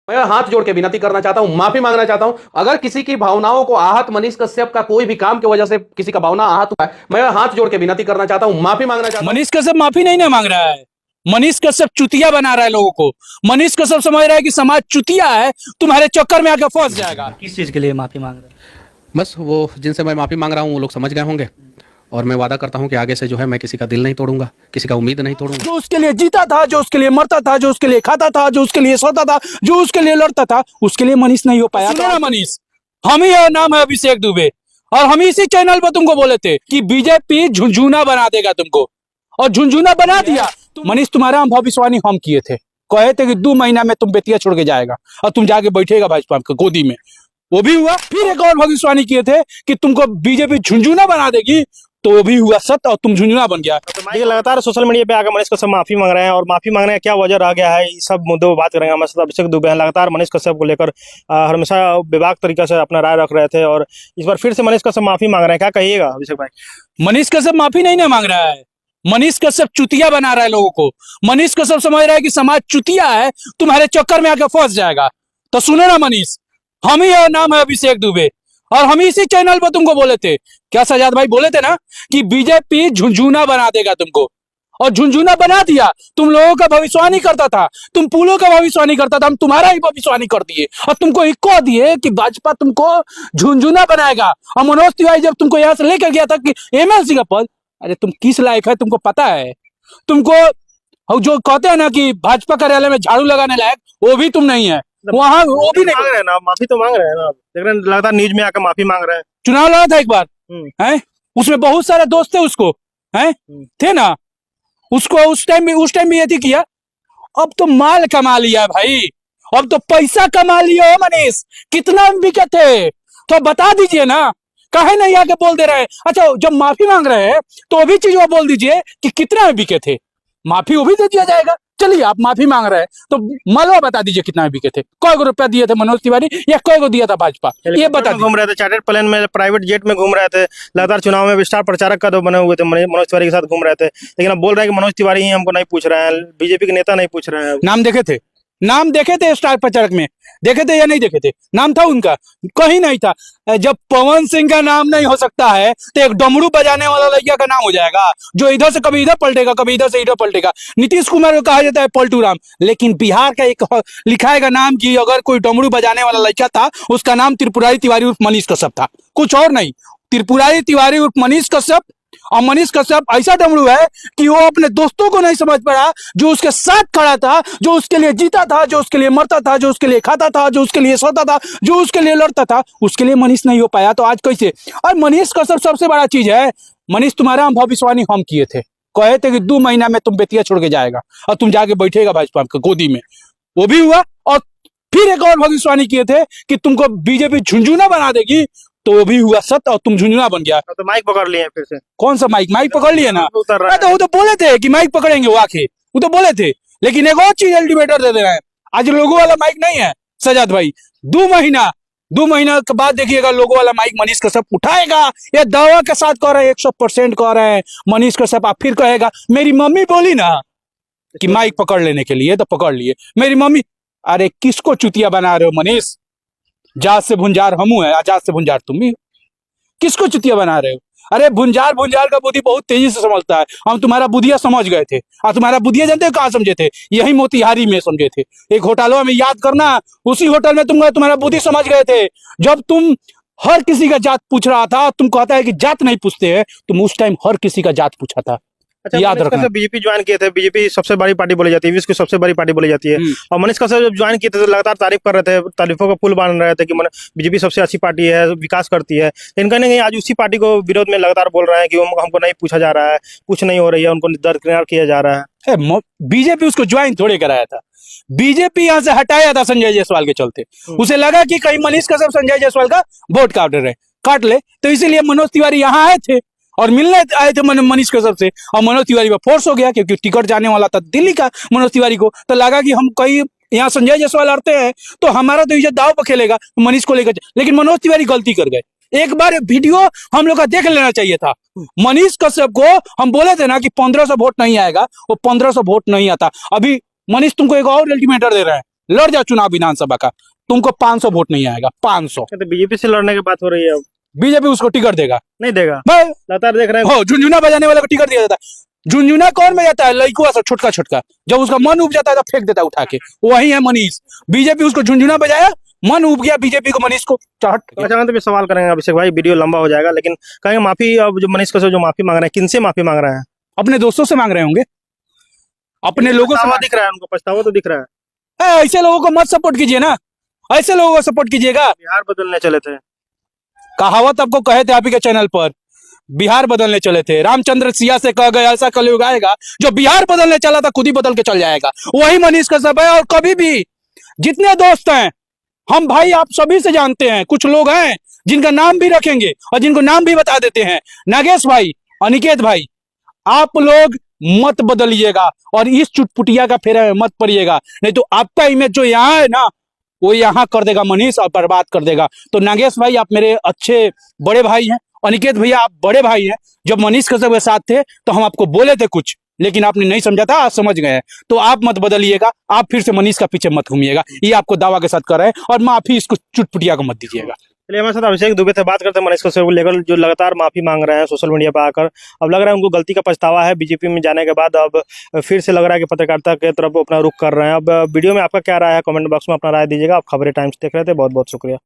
मैं हाथ जोड़ के विनती करना चाहता हूं, माफी मांगना चाहता हूं। अगर किसी की भावनाओं को आहत मनीष कश्यप का कोई भी काम की वजह से किसी का भावना आहत हुआ है, मैं हाथ जोड़ के विनती करना चाहता हूं, माफी मांगना चाहता हूं। मनीष कश्यप माफी नहीं ना मांग रहा है। मनीष कश्यप चुतिया बना रहा है लोगों को। मनीष कश्यप समझ रहा है कि समाज चुतिया है, तुम्हारे चक्कर में आके फंस जाएगा। किस चीज के लिए माफी मांग रहे हैं? बस वो जिनसे मैं माफी मांग रहा हूं वो लोग समझ गए होंगे, और मैं वादा करता हूं कि आगे से जो है मैं किसी का दिल नहीं तोड़ूंगा, किसी का उम्मीद नहीं तोड़ूंगा। जो उसके लिए जीता था, जो उसके लिए मरता था, जो उसके लिए खाता था, जो उसके लिए सोता था, जो उसके लिए लड़ता था, उसके लिए मनीष नहीं हो पाया। सुनो ना मनीष, हम ही है, नाम है अभिषेक दुबे, और हम इसी चैनल पर तुमको बोले थे कि बीजेपी झुंझुना बना देगा तुमको, और झुंझुना बना दिया। मनीष तुम्हारा हम भविष्यवाणी हम किए थे, कहे थे कि 2 महीना में तुम बेतिया छोड़ के जाएगा और तुम जाके बैठेगा भाजपा की गोदी में। वो भी हुआ। फिर एक और भविष्यवाणी किए थे कि तुमको बीजेपी झुंझुना बना देगी, तो वो भी हुआ सत्य और तुम झुंझुना बन गया। देखिए लगातार सोशल मीडिया पे आकर मनीष कश्यप माफी मांग रहे हैं, और माफी मांगने का क्या वजह रह गया है, इस सब मुद्दों पर बात करेंगे। हमारे साथ अभिषेक दुबे हैं। लगातार मनीष कश्यप को लेकर हमेशा विभाग तरीके से अपना राय रख रहे थे, और इस बार फिर से मनीष कश्यप माफी मांग रहे हैं। क्या कहिएगा अभिषेक भाई? मनीष कश्यप माफी नहीं ना मांग रहा है। मनीष कश्यप चुतिया बना रहा है लोगों को। मनीष कश्यप समझ रहा है कि समाज चुतिया है, तुम्हारे चक्कर में आके फंस जाएगा। तो सुनो ना मनीष, हम ही है, नाम है अभिषेक दुबे, और हम इसी चैनल पर तुमको बोले थे, क्या सजाद भाई बोले थे ना, कि बीजेपी झुंझुना बना देगा तुमको, और झुंझुना बना दिया। तुम लोगों का भविष्यवाणी करता था, तुम पुलों का भविष्यवाणी करता था, हम तुम्हारा ही भविष्यवाणी कर दिए, और तुमको इक्को दिए कि भाजपा तुमको झुंझुना बनाएगा। और मनोज तिवारी जब तुमको यहाँ से लेकर गया था कि एमएलसी का पद, अरे तुम किस लायक है तुमको पता है? तुमको जो कहते हैं ना कि भाजपा कार्यालय में झाड़ू लगाने लायक, वो भी तुम नहीं है वहां, वो भी नहीं मांग रहे हैं ना, माफी तो मांग रहे हैं ना। देख रहे हैं लगातार न्यूज में आकर माफी मांग रहे हैं। चुनाव लड़ा था एक बार है, उसमें बहुत सारे दोस्त थे उसको, हैं थे ना, उसको उस टाइम भी ये थी किया। अब तो माल कमा लिया भाई, अब तो पैसा कमा लिया हो मनीष। कितना बिके थे तो बता दीजिए ना, काहे नहीं आके बोल दे रहे हैं? अच्छा जब माफी मांग रहे हैं तो वो भी चीज वो बोल दीजिए कि कितना में बिके थे, माफी वो भी दे दिया जाएगा। चलिए आप माफी मांग रहे हैं तो मलवा बता दीजिए कितना में बिके थे, कै गो रुपया दिए थे मनोज तिवारी, या कै गो दिया था भाजपा, ये बता। घूम रहे थे चार्टर्ड प्लेन में, प्राइवेट जेट में घूम रहे थे। लगातार चुनाव में स्टार प्रचारक का तो बने हुए थे, मनोज तिवारी के साथ घूम रहे थे। लेकिन अब बोल रहे हैं कि मनोज तिवारी ही हमको नहीं पूछ रहे हैं, बीजेपी के नेता नहीं पूछ रहे हैं। नाम देखे थे, नाम देखे थे स्टार प्रचारक में, देखे थे या नहीं देखे थे? नाम था उनका? कहीं नहीं था। जब पवन सिंह का नाम नहीं हो सकता है तो एक डमरू बजाने वाला लड़का का नाम हो जाएगा, जो इधर से कभी इधर पलटेगा, कभी इधर से इधर पलटेगा। नीतीश कुमार को कहा जाता है पलटू राम, लेकिन बिहार का एक लिखाएगा नाम कि अगर कोई डमरू बजाने वाला लड़का था, उसका नाम त्रिपुरारी तिवारी उर्फ मनीष कश्यप था, कुछ और नहीं। त्रिपुरारी तिवारी उर्फ मनीष कश्यप। और मनीष कश्यप ऐसा डमरू है कि वो अपने दोस्तों को नहीं समझ पड़ा, जो उसके साथ खड़ा था, जो उसके लिए जीता था, जो उसके लिए मरता था, जो उसके लिए खाता था, जो उसके लिए सोता था, जो उसके लिए लड़ता था, उसके लिए मनीष नहीं हो पाया। तो आज कैसे? और मनीष कश्यप सबसे बड़ा चीज है, मनीष तुम्हारा हम भविष्यवाणी हम किए थे, कहे थे कि 2 महीना में तुम बेतिया छोड़ के जाएगा और तुम जाके बैठेगा भाजपा की गोदी में। वो भी हुआ। और फिर एक और भविष्यवाणी किए थे कि तुमको बीजेपी झुंझुना बना देगी, तो वो भी हुआ सत्य और तुम झुंझुना बन गया। तो माइक पकड़ लिए फिर से। कौन सा माइक? माइक पकड़ लिए ना, उतर रहा है। तो वो तो बोले थे कि माइक पकड़ेंगे, वो आके वो तो बोले थे। लेकिन एक और चीज अल्टीमेटर दे रहे हैं, आज लोगों वाला माइक नहीं है सजाद भाई। 2 महीना के बाद देखिएगा लोगों वाला माइक मनीष कश्यप उठाएगा। ये दावा के साथ कह रहे हैं, 100% कह रहे हैं मनीष कश्यप। आप फिर कहेगा मेरी मम्मी बोली ना कि माइक पकड़ लेने के लिए, तो पकड़ लिए मेरी मम्मी। अरे किसको चुतिया बना रहे हो मनीष? जात से भुंजार हमू है, आजाद से भुंजार तुम ही। किसको चुतिया बना रहे हो? अरे भुंजार का बुद्धि बहुत तेजी से समझता है। हम तुम्हारा बुद्धिया समझ गए थे, और तुम्हारा बुद्धिया जानते हो कहाँ समझे थे? यही मोतिहारी में समझे थे, एक होटलों में, याद करना, उसी होटल में तुम्हारा बुद्धि समझ गए थे। जब तुम हर किसी का जात पूछ रहा था, तुम कहता है कि जात नहीं पूछते हैं, तुम उस टाइम हर किसी का जात पूछा था। अच्छा, याद रखना। बीजेपी ज्वाइन किए थे, बीजेपी सबसे बड़ी पार्टी बोली जाती है, विश्व की सबसे बड़ी पार्टी बोली जाती है। और मनीष कश्यप जब ज्वाइन किए थे तो लगातार तारीफ कर रहे थे, तारीफों का पुल बांध रहे थे कि बीजेपी सबसे अच्छी पार्टी है, विकास करती है। लेकिन कहीं ना कहीं आज उसी पार्टी को विरोध में लगातार बोल रहे हैं कि हमको नहीं पूछा जा रहा है, कुछ नहीं हो रही है, उनको दरकिनार किया जा रहा है। बीजेपी उसको ज्वाइन थोड़े कराया था, बीजेपी यहाँ से हटाया था संजय जायसवाल के चलते। उसे लगा कि कहीं मनीष कश्यप संजय जायसवाल का वोट काट ले, तो इसीलिए मनोज तिवारी यहाँ आए थे और मिलने आए थे मनीष कश्यप से। और मनोज तिवारी पर फोर्स हो गया, क्योंकि टिकट जाने वाला था दिल्ली का मनोज तिवारी को। तो लगा कि हम कहीं यहाँ संजय जायसवाल लड़ते हैं तो हमारा तो इज्जत दाव पर खेलेगा, मनीष को लेकर। लेकिन मनोज तिवारी गलती कर गए। एक बार वीडियो हम लोग का देख लेना चाहिए था। मनीष कश्यप को हम बोले थे ना कि 1500 वोट नहीं आएगा, वो 1500 वोट नहीं आता। अभी मनीष तुमको एक और अल्टीमेटर दे रहे हैं, लड़ जाओ चुनाव विधानसभा का, तुमको 500 वोट नहीं आएगा, 500। तो बीजेपी से लड़ने की बात हो रही है, अब बीजेपी उसको टिकट देगा, नहीं देगा, भाई लगातार देख रहे हैं। हो झुंझुना बजाने वाले को टिकट दिया जाता है। झुंझुना कौन बजाता है? लड़कुआ सा छोटका छोटका, जब उसका मन उब जाता है तो फेंक देता है उठा के, वही है मनीष। बीजेपी उसको झुंझुना बजाया, मन उब गया बीजेपी को, मनीष को चाहट। तो अच्छा, भी सवाल करेंगे अभिषेक भाई, वीडियो लंबा हो जाएगा, लेकिन कहेंगे माफी, अब जो मनीष कश्यप जो माफी मांग रहे हैं, किनसे माफी मांग रहे हैं? अपने दोस्तों से मांग रहे होंगे, अपने लोगों से पछतावा दिख रहा है उनको, पछतावा तो दिख रहा है। ऐसे लोगों को मत सपोर्ट कीजिए ना, ऐसे लोगों को सपोर्ट कीजिएगा। बिहार बदलने चले थे, कहावत आपको कहे थे आप ही के चैनल पर, बिहार बदलने चले थे। रामचंद्र सिया से कह गए ऐसा कलयुग आएगा, जो बिहार बदलने चला था खुद ही बदल के चल जाएगा, वही मनीष कश्यप है। और कभी भी जितने दोस्त हैं, हम भाई आप सभी से जानते हैं, कुछ लोग हैं जिनका नाम भी रखेंगे और जिनको नाम भी बता देते हैं। नागेश भाई, अनिकेत भाई, आप लोग मत बदलिएगा और इस चुटपुटिया का फेरा में मत पड़िएगा, नहीं तो आपका इमेज जो यहाँ है ना, वो यहाँ कर देगा मनीष और बर्बाद कर देगा। तो नागेश भाई, आप मेरे अच्छे बड़े भाई हैं, अनिकेत भैया आप बड़े भाई हैं। जब मनीष कश्यप के साथ थे तो हम आपको बोले थे कुछ, लेकिन आपने नहीं समझा था, आज समझ गए हैं। तो आप मत बदलिएगा, आप फिर से मनीष का पीछे मत घूमिएगा, ये आपको दावा के साथ कर रहे हैं, और माफी इसको चुटपुटिया को मत दीजिएगा। चलिए हमारे साथ अभिषेक दुबे से बात करते हैं मनीष कश्यप को लेकर, जो लगातार माफी मांग रहे हैं सोशल मीडिया पर आकर। अब लग रहा है उनको गलती का पछतावा है, बीजेपी में जाने के बाद अब फिर से लग रहा है कि पत्रकारिता की तरफ अपना रुख कर रहे हैं। अब वीडियो में आपका क्या राय है, कमेंट बॉक्स में अपना राय दीजिएगा। आप खबरें टाइम्स देख रहे थे, बहुत बहुत शुक्रिया।